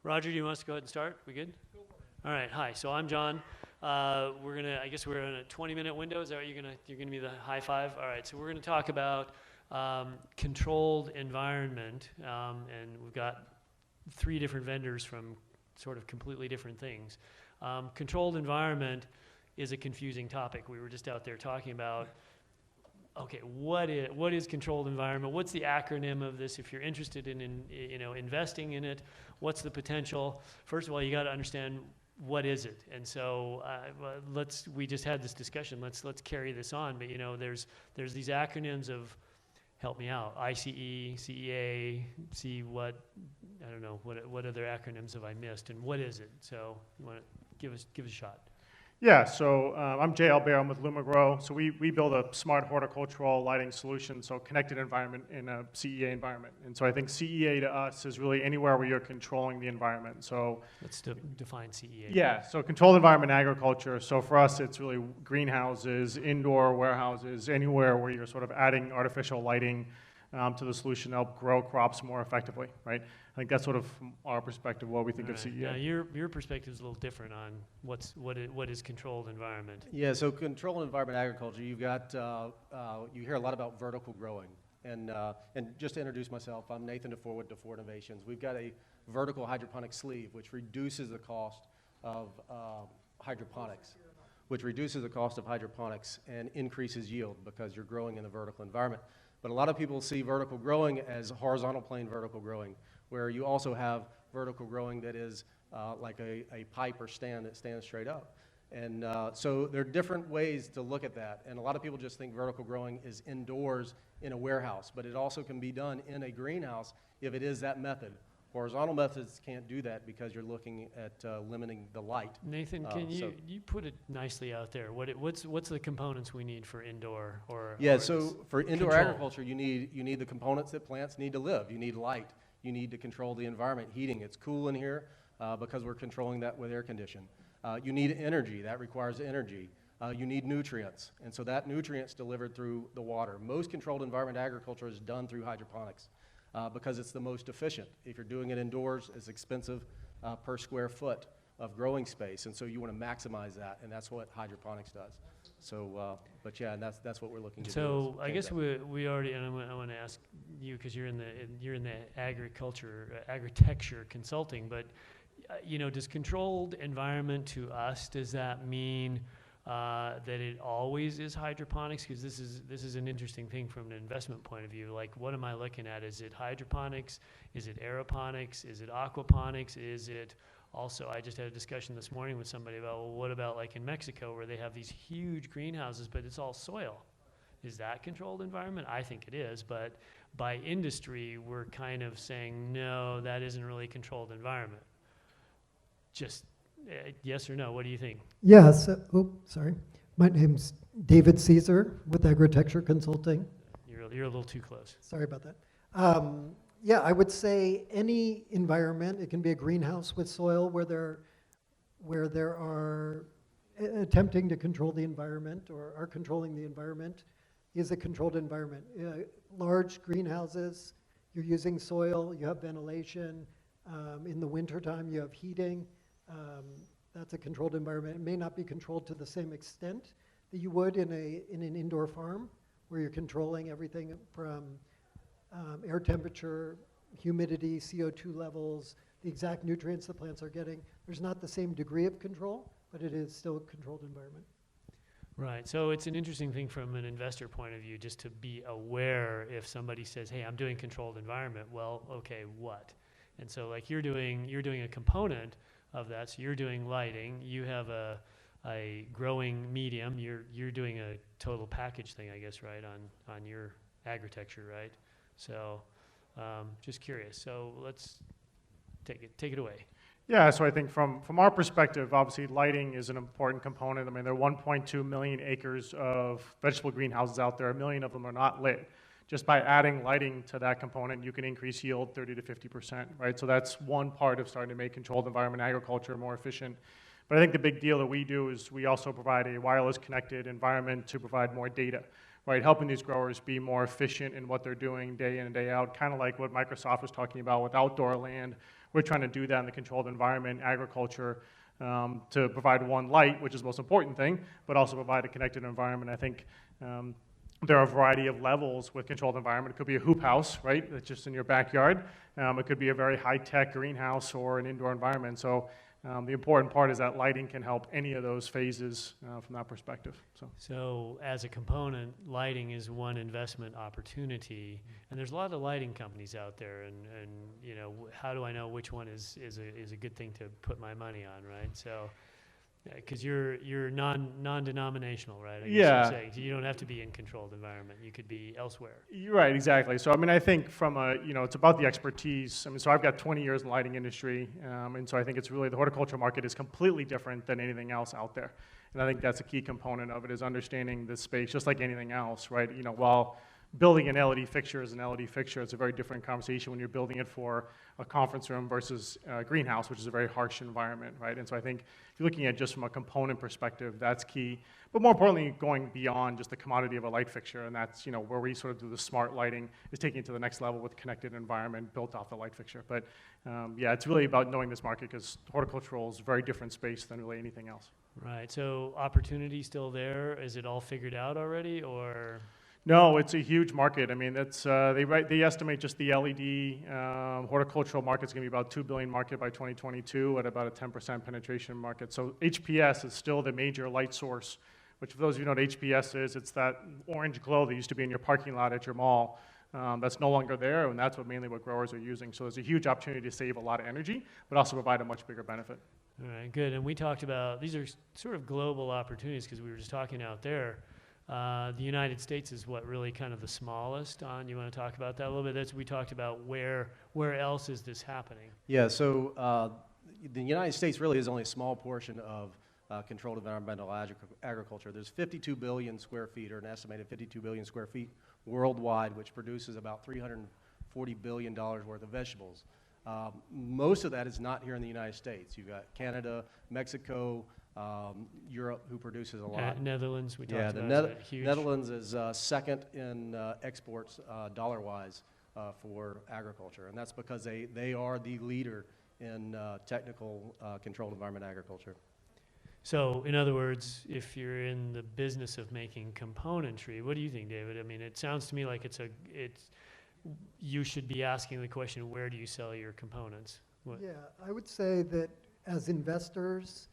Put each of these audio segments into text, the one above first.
Roger, do you want us to go ahead and start? We good? All right. Hi. So I'm John. I guess we're in a 20-minute window. Is that what you're gonna be the high five? All right. So we're gonna talk about controlled environment, and we've got 3 different vendors from sort of completely different things. Controlled environment is a confusing topic. We were just out there talking about, okay, what is controlled environment? What's the acronym of this? If you're interested in investing in it, what's the potential? First of all, you got to understand what is it. And so we just had this discussion. Let's carry this on. But there's these acronyms of, help me out, ICE, CEA, I don't know, what other acronyms have I missed, and what is it? So you want to give us a shot. Yeah, so I'm Jay Albere, I'm with Lumigrow. So we build a smart horticultural lighting solution, so connected environment in a CEA environment. And so I think CEA to us is really anywhere where you're controlling the environment. So let's define CEA. Yeah, so controlled environment agriculture. So for us, it's really greenhouses, indoor warehouses, anywhere where you're sort of adding artificial lighting to the solution to help grow crops more effectively, right? I think that's sort of from our perspective what we think of CEA. Now your perspective is a little different on what is controlled environment. Yeah, so controlled environment agriculture, you've got you hear a lot about vertical growing, and just to introduce myself, I'm Nathan DeFore with DeFore Innovations. We've got a vertical hydroponic sleeve which reduces the cost of hydroponics, and increases yield because you're growing in a vertical environment. But a lot of people see vertical growing as horizontal plane vertical growing, where you also have vertical growing that is like a pipe or stand that stands straight up. And so there are different ways to look at that. And a lot of people just think vertical growing is indoors in a warehouse, but it also can be done in a greenhouse if it is that method. Horizontal methods can't do that because you're looking at limiting the light. Nathan, can you put it nicely out there? What's the components we need for indoor or? Yeah, so for indoor agriculture, you need the components that plants need to live. You need light. You need to control the environment, heating. It's cool in here because we're controlling that with air condition. You need energy. That requires energy. You need nutrients, and so that nutrient's delivered through the water. Most controlled environment agriculture is done through hydroponics. Because it's the most efficient. If you're doing it indoors, it's expensive per square foot of growing space, and so you want to maximize that, and that's what hydroponics does. So, but yeah, and that's what we're looking to do. So I guess we already, and I want to ask you because you're in the agritecture consulting, but does controlled environment to us, does that mean that it always is hydroponics? Because this is an interesting thing from an investment point of view. Like, what am I looking at? Is it hydroponics? Is it aeroponics? Is it aquaponics? Is it also, I just had a discussion this morning with somebody about, well, what about like in Mexico where they have these huge greenhouses, but it's all soil? Is that controlled environment? I think it is, but by industry, we're kind of saying, no, that isn't really controlled environment. Just yes or no? What do you think? Yes. Sorry. My name's David Caesar with Agritecture Consulting. You're a little too close. Sorry about that. Yeah, I would say any environment. It can be a greenhouse with soil where there are attempting to control the environment or are controlling the environment is a controlled environment. Large greenhouses, you're using soil, you have ventilation. In the wintertime, you have heating. That's a controlled environment. It may not be controlled to the same extent that you would in an indoor farm where you're controlling everything from air temperature, humidity, CO2 levels, the exact nutrients the plants are getting. There's not the same degree of control, but it is still a controlled environment. Right. So it's an interesting thing from an investor point of view just to be aware if somebody says, hey, I'm doing controlled environment. Well, okay, what? And so like you're doing a component of that. So you're doing lighting. You have a growing medium. You're doing a total package thing, I guess, right, on your agritecture, right? So just curious. So let's take it away. Yeah, so I think from our perspective, obviously lighting is an important component. I mean, there are 1.2 million acres of vegetable greenhouses out there. 1 million of them are not lit. Just by adding lighting to that component, you can increase yield 30 to 50%, right? So that's one part of starting to make controlled environment agriculture more efficient. But I think the big deal that we do is we also provide a wireless connected environment to provide more data, right? Helping these growers be more efficient in what they're doing day in and day out, kind of like what Microsoft was talking about with outdoor land, we're trying to do that in the controlled environment, agriculture, to provide one, light, which is the most important thing, but also provide a connected environment. I think there are a variety of levels with controlled environment. It could be a hoop house, right, that's just in your backyard. It could be a very high-tech greenhouse or an indoor environment. So the important part is that lighting can help any of those phases from that perspective. So as a component, lighting is one investment opportunity, and there's a lot of lighting companies out there, and you know, how do I know which one is a good thing to put my money on, right? So, because you're non-denominational, right? I guess Yeah. you're saying. So you don't have to be in controlled environment. You could be elsewhere. You're right, exactly. So I mean, I think from it's about the expertise. I mean, so I've got 20 years in the lighting industry, and so I think it's really, the horticulture market is completely different than anything else out there. And I think that's a key component of it, is understanding the space, just like anything else, right? You know, while building an LED fixture is an LED fixture, it's a very different conversation when you're building it for a conference room versus a greenhouse, which is a very harsh environment, right? And so I think if you're looking at just from a component perspective, that's key. But more importantly, going beyond just the commodity of a light fixture, and that's, you know, where we sort of do the smart lighting, is taking it to the next level with connected environment built off the light fixture. But yeah, it's really about knowing this market, because horticultural is a very different space than really anything else. Right. So opportunity still there? Is it all figured out already, or? No, it's a huge market. I mean, that's they estimate just the LED horticultural market's going to be about $2 billion market by 2022 at about a 10% penetration market. So HPS is still the major light source, which for those of you who know what HPS is, it's that orange glow that used to be in your parking lot at your mall. That's no longer there, and that's mainly what growers are using. So there's a huge opportunity to save a lot of energy, but also provide a much bigger benefit. All right, good. And we talked about, these are sort of global opportunities, because we were just talking out there. The United States is what, really kind of the smallest on. You want to talk about that a little bit? That's, we talked about where else is this happening? Yeah, so the United States really is only a small portion of controlled environmental agriculture. There's 52 billion square feet, or an estimated 52 billion square feet worldwide, which produces about $340 billion worth of vegetables. Most of that is not here in the United States. You've got Canada, Mexico, Europe, who produces a lot. Netherlands, we talked about. Yeah, Is huge? Netherlands is second in exports dollar-wise for agriculture, and that's because they are the leader in technical controlled environment agriculture. So, in other words, if you're in the business of making componentry, what do you think, David? I mean, it sounds to me like you should be asking the question, where do you sell your components? What? Yeah, I would say that as investors,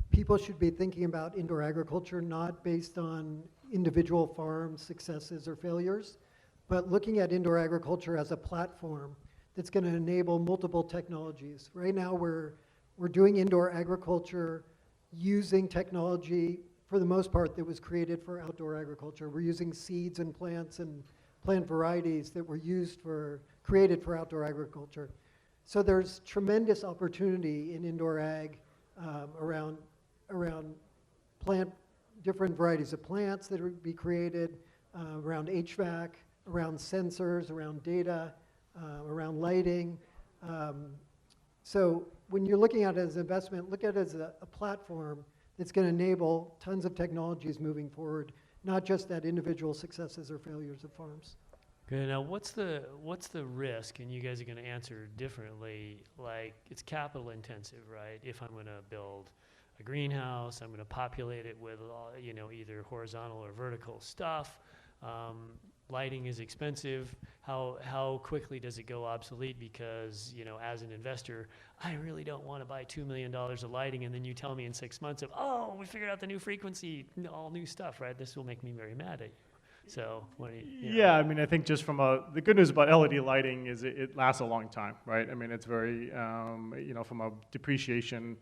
people should be thinking about indoor agriculture not based on individual farm successes or failures, but looking at indoor agriculture as a platform that's going to enable multiple technologies. Right now, we're doing indoor agriculture using technology, for the most part, that was created for outdoor agriculture. We're using seeds and plants and plant varieties that were created for outdoor agriculture. So there's tremendous opportunity in indoor ag around different varieties of plants that would be created, around HVAC, around sensors, around data, around lighting. So when you're looking at it as an investment, look at it as a platform that's going to enable tons of technologies moving forward, not just at individual successes or failures of farms. Good. Now, what's the risk? And you guys are going to answer differently. Like, it's capital intensive, right? If I'm going to build a greenhouse, I'm going to populate it with, either horizontal or vertical stuff. Lighting is expensive. How quickly does it go obsolete? Because, as an investor, I really don't want to buy $2 million of lighting, and then you tell me in 6 months we figured out the new frequency, all new stuff, right? This will make me very mad at you. So, yeah, I mean, I think just from the good news about LED lighting is it lasts a long time, right? I mean, it's very, from a depreciation.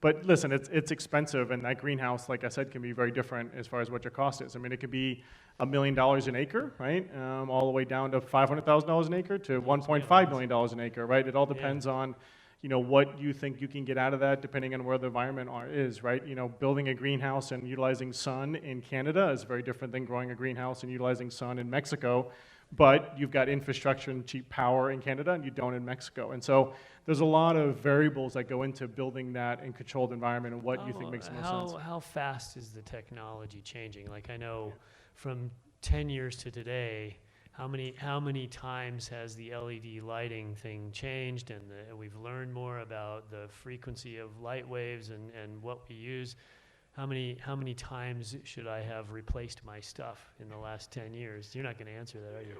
But listen, it's expensive, and that greenhouse, like I said, can be very different as far as what your cost is. I mean, it could be $1 million an acre, right, all the way down to $500,000 an acre to $1.5 million an acre, right? It all depends on, what you think you can get out of that, depending on where the environment is, right? Building a greenhouse and utilizing sun in Canada is very different than growing a greenhouse and utilizing sun in Mexico. But you've got infrastructure and cheap power in Canada, and you don't in Mexico. And so there's a lot of variables that go into building that in controlled environment and what you think makes the most sense. How fast is the technology changing? Like, I know from 10 years to today, how many times has the LED lighting thing changed, and we've learned more about the frequency of light waves and what we use. How many times should I have replaced my stuff in the last 10 years? You're not going to answer that, are you?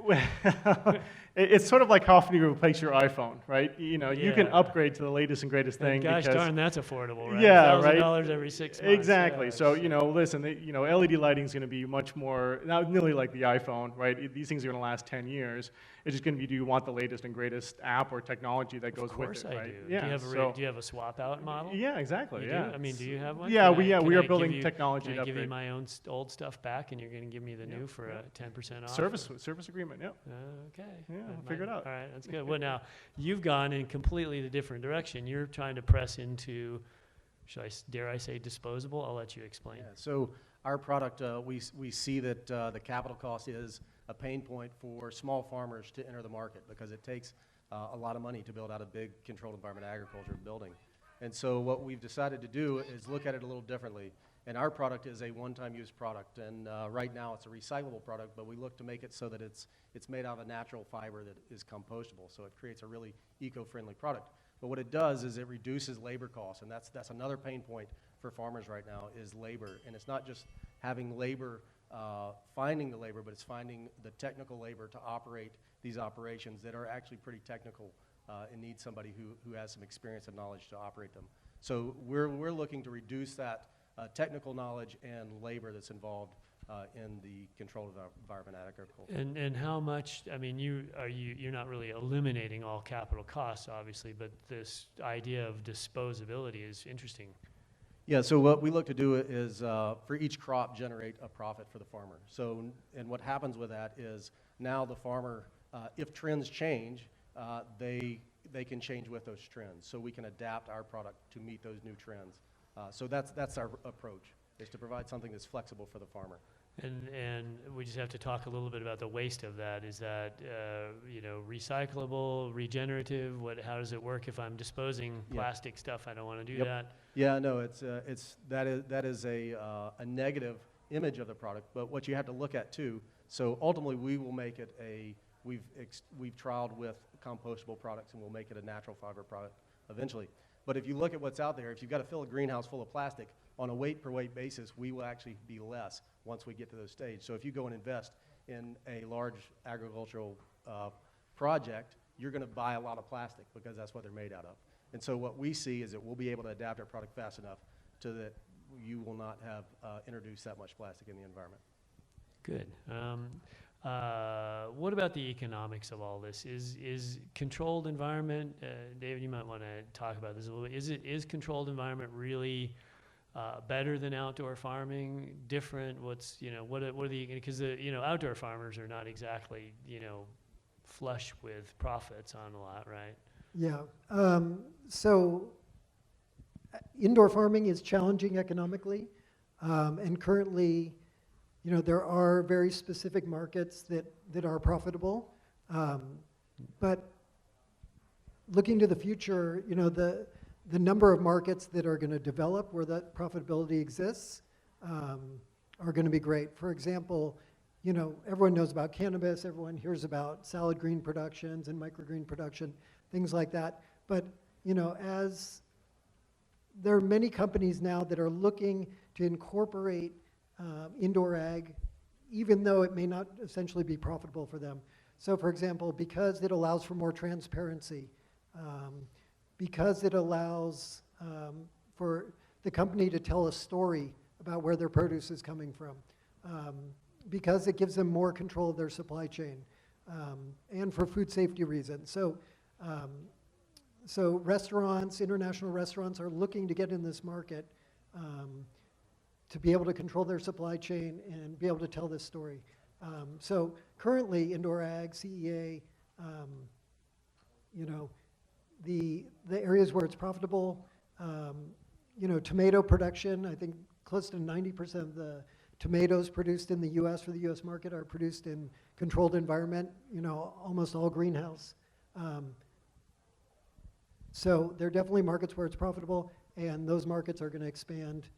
Well, it's sort of like how often you replace your iPhone, right? You know, you can Yeah. upgrade to the latest and greatest thing. Gosh because, darn, that's affordable, right? Yeah, right. $1,000 every 6 months. Exactly. Yeah, So, you know, listen, LED lighting is going to be much more, not nearly like the iPhone, right? These things are going to last 10 years. It's just going to be, do you want the latest and greatest app or technology that goes with it, Of course I right? do. Yeah. Do you have a swap out model? Yeah, exactly. You yeah. do? I mean, do you have one? Yeah, Can we I are give building you- technology Can to I give you upgrade. my own old stuff back, and you're going to give me the new for a 10% off? Service agreement. Yeah. Okay. Yeah, That we'll figure it out. All right, that's good. Well, now, you've gone in completely the different direction. You're trying to press into, dare I say, disposable? I'll let you explain. Yeah, so our product, we see that the capital cost is a pain point for small farmers to enter the market because it takes a lot of money to build out a big controlled environment agriculture building. And so what we've decided to do is look at it a little differently. And our product is a one-time use product. And right now it's a recyclable product, but we look to make it so that it's made out of a natural fiber that is compostable. So it creates a really eco-friendly product. But what it does is it reduces labor costs. And that's another pain point for farmers right now is labor. And it's not just having labor, finding the labor, but it's finding the technical labor to operate these operations that are actually pretty technical and need somebody who has some experience and knowledge to operate them. So we're looking to reduce that technical knowledge and labor that's involved in the controlled environment agriculture. And how much, I mean, you're not really eliminating all capital costs, obviously, but this idea of disposability is interesting. Yeah, so what we look to do is for each crop generate a profit for the farmer. So, and what happens with that is now the farmer, if trends change, they can change with those trends. So we can adapt our product to meet those new trends. So that's our approach, is to provide something that's flexible for the farmer. And we just have to talk a little bit about the waste of that. Is that recyclable, regenerative? How does it work if I'm disposing plastic stuff? I don't want to do that. Yeah, no, that is a negative image of the product. But what you have to look at too. So ultimately, we will make it we've trialed with compostable products, and we'll make it a natural fiber product eventually. But if you look at what's out there, if you've got to fill a greenhouse full of plastic, on a weight per weight basis, we will actually be less once we get to those stages. So if you go and invest in a large agricultural project, you're going to buy a lot of plastic because that's what they're made out of. And so what we see is that we'll be able to adapt our product fast enough so that you will not have introduced that much plastic in the environment. Good. What about the economics of all this? Is controlled environment, David, you might want to talk about this a little bit. Is controlled environment really better than outdoor farming? Different? What are the, because outdoor farmers are not exactly, flush with profits on a lot, right? Yeah. So indoor farming is challenging economically, and currently, there are very specific markets that are profitable, but looking to the future, the number of markets that are going to develop where that profitability exists are going to be great. For example, everyone knows about cannabis, everyone hears about salad green productions and microgreen production, things like that. But, as there are many companies now that are looking to incorporate indoor ag, even though it may not essentially be profitable for them. So for example, because it allows for more transparency, because it allows for the company to tell a story about where their produce is coming from, because it gives them more control of their supply chain, and for food safety reasons. So restaurants, international restaurants are looking to get in this market to be able to control their supply chain and be able to tell this story. So currently, indoor ag, CEA, the areas where it's profitable, tomato production, I think close to 90% of the tomatoes produced in the U.S. for the U.S. market are produced in controlled environment, almost all greenhouse. So there are definitely markets where it's profitable, and those markets are going to expand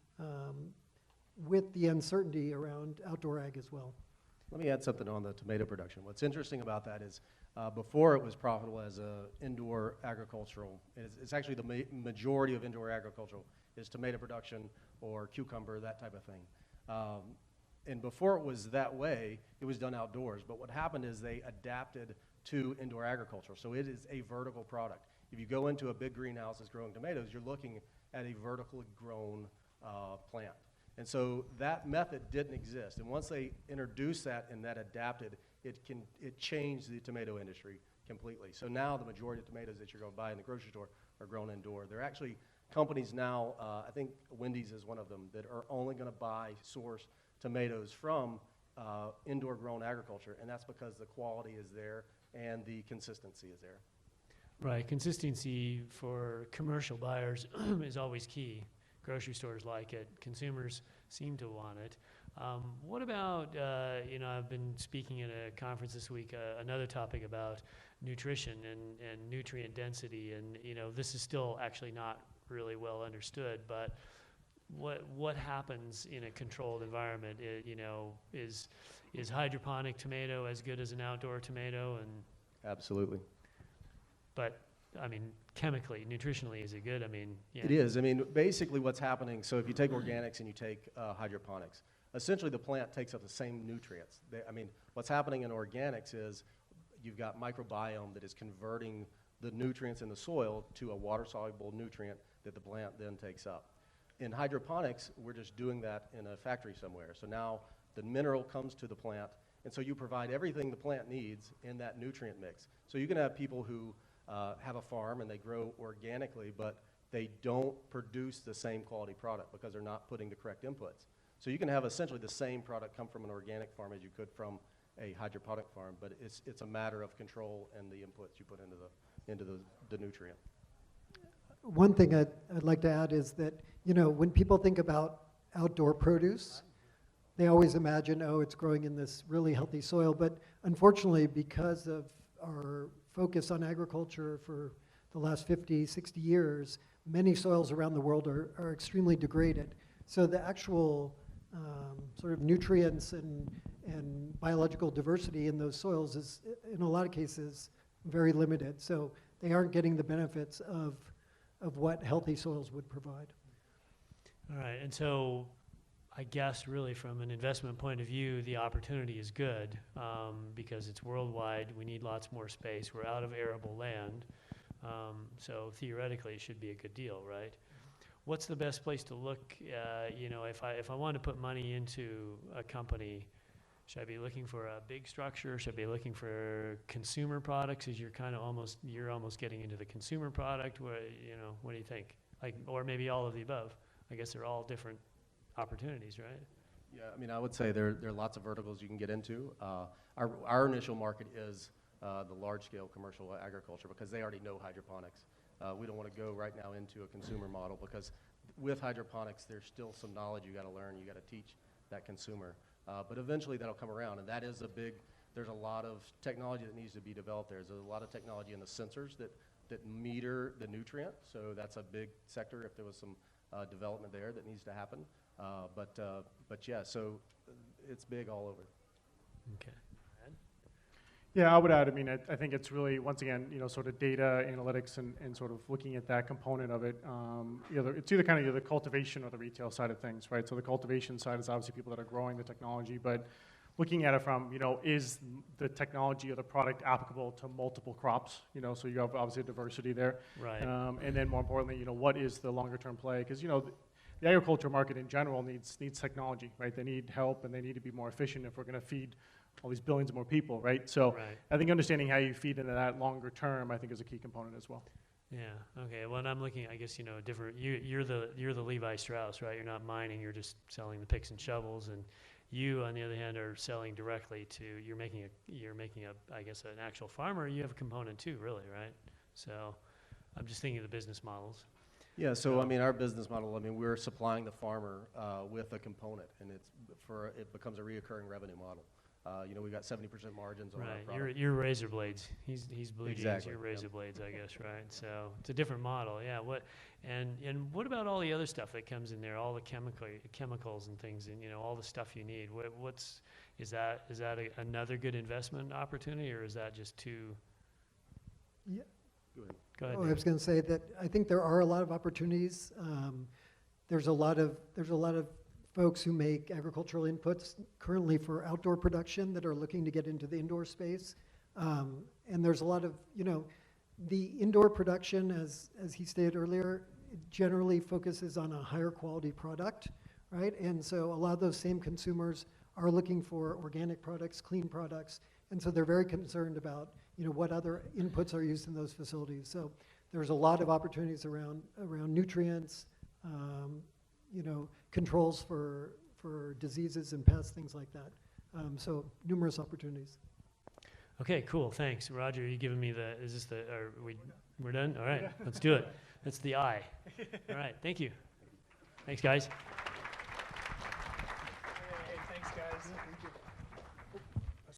with the uncertainty around outdoor ag as well. Let me add something on the tomato production. What's interesting about that is before it was profitable as a indoor agricultural, it's actually the majority of indoor agricultural is tomato production or cucumber, that type of thing. And before it was that way, it was done outdoors. But what happened is they adapted to indoor agriculture. So it is a vertical product. If you go into a big greenhouse that's growing tomatoes, you're looking at a vertically grown plant. And so that method didn't exist. And once they introduced that and that adapted, it changed the tomato industry completely. So now the majority of tomatoes that you're going to buy in the grocery store are grown indoor. There are actually companies now, I think Wendy's is one of them, that are only going to source tomatoes from indoor grown agriculture, and that's because the quality is there and the consistency is there. Right, consistency for commercial buyers is always key. Grocery stores like it. Consumers seem to want it. What about, I've been speaking at a conference this week, another topic about nutrition and nutrient density, and, this is still actually not really well understood, but what happens in a controlled environment? Is hydroponic tomato as good as an outdoor tomato? And Absolutely. But chemically, nutritionally, is it good? Yeah. It is. Basically what's happening, so if you take organics and you take hydroponics, essentially the plant takes up the same nutrients. What's happening in organics is you've got microbiome that is converting the nutrients in the soil to a water-soluble nutrient that the plant then takes up. In hydroponics, we're just doing that in a factory somewhere. So now the mineral comes to the plant, and so you provide everything the plant needs in that nutrient mix. So you can have people who have a farm and they grow organically, but they don't produce the same quality product because they're not putting the correct inputs. So you can have essentially the same product come from an organic farm as you could from a hydroponic farm, but it's a matter of control and the inputs you put into the nutrient. One thing I'd like to add is that, when people think about outdoor produce, they always imagine, it's growing in this really healthy soil. But unfortunately, because of our focus on agriculture for the last 50, 60 years, many soils around the world are extremely degraded. So the actual sort of nutrients and biological diversity in those soils is, in a lot of cases, very limited. So they aren't getting the benefits of what healthy soils would provide. All right, and so I guess really from an investment point of view, the opportunity is good because it's worldwide. We need lots more space. We're out of arable land. So theoretically, it should be a good deal, right? What's the best place to look? If I want to put money into a company, should I be looking for a big structure? Should I be looking for consumer products? As you're almost getting into the consumer product. What do you think? Or maybe all of the above. I guess they're all different opportunities, right? Yeah, I would say there are lots of verticals you can get into. Our initial market is the large-scale commercial agriculture because they already know hydroponics. We don't want to go right now into a consumer model because with hydroponics, there's still some knowledge you got to learn. You got to teach that consumer. But eventually that'll come around, and that is there's a lot of technology that needs to be developed there. There's a lot of technology in the sensors that meter the nutrient, so that's a big sector if there was some development there that needs to happen. But yeah, so it's big all over. Okay. Yeah, I would add, I think it's really, once again, sort of data analytics and sort of looking at that component of it. It's either kind of the cultivation or the retail side of things, right? So the cultivation side is obviously people that are growing the technology, but looking at it from, is the technology or the product applicable to multiple crops? So you have obviously a diversity there. Right. And then more importantly, what is the longer term play? Because, the agriculture market in general needs technology, right? They need help and they need to be more efficient if we're going to feed all these billions more people, right? So right. I think understanding how you feed into that longer term, I think, is a key component as well. Yeah. Okay. Well, and I'm looking, I guess, different. You're the Levi Strauss, right? You're not mining. You're just selling the picks and shovels, and you, on the other hand, are selling directly to. You're making a, I guess, an actual farmer. You have a component too, really, right? So, I'm just thinking of the business models. Yeah. So our business model. We're supplying the farmer with a component, and it becomes a reoccurring revenue model. We got 70% margins on our Right, product. you're razor blades. He's blue jeans, Exactly, you're yep. razor blades, I guess, right? So it's a different model, yeah. And what about all the other stuff that comes in there, all the chemicals and things, and all the stuff you need? Is that another good investment opportunity, or is that just too? Yeah. Go ahead. Go ahead. Oh, I Dave. was going to say that I think there are a lot of opportunities. There's a lot of folks who make agricultural inputs currently for outdoor production that are looking to get into the indoor space. And there's a lot of, the indoor production, as he stated earlier, it generally focuses on a higher quality product, right? And so a lot of those same consumers are looking for organic products, clean products, and so they're very concerned about, what other inputs are used in those facilities. So there's a lot of opportunities around nutrients, controls for diseases and pests, things like that. So numerous opportunities. Okay, cool, thanks. Roger, are you giving me we're done? All right, let's do it. That's the I. All right, thank you. Thanks, guys. Hey, thanks, guys. Thank you.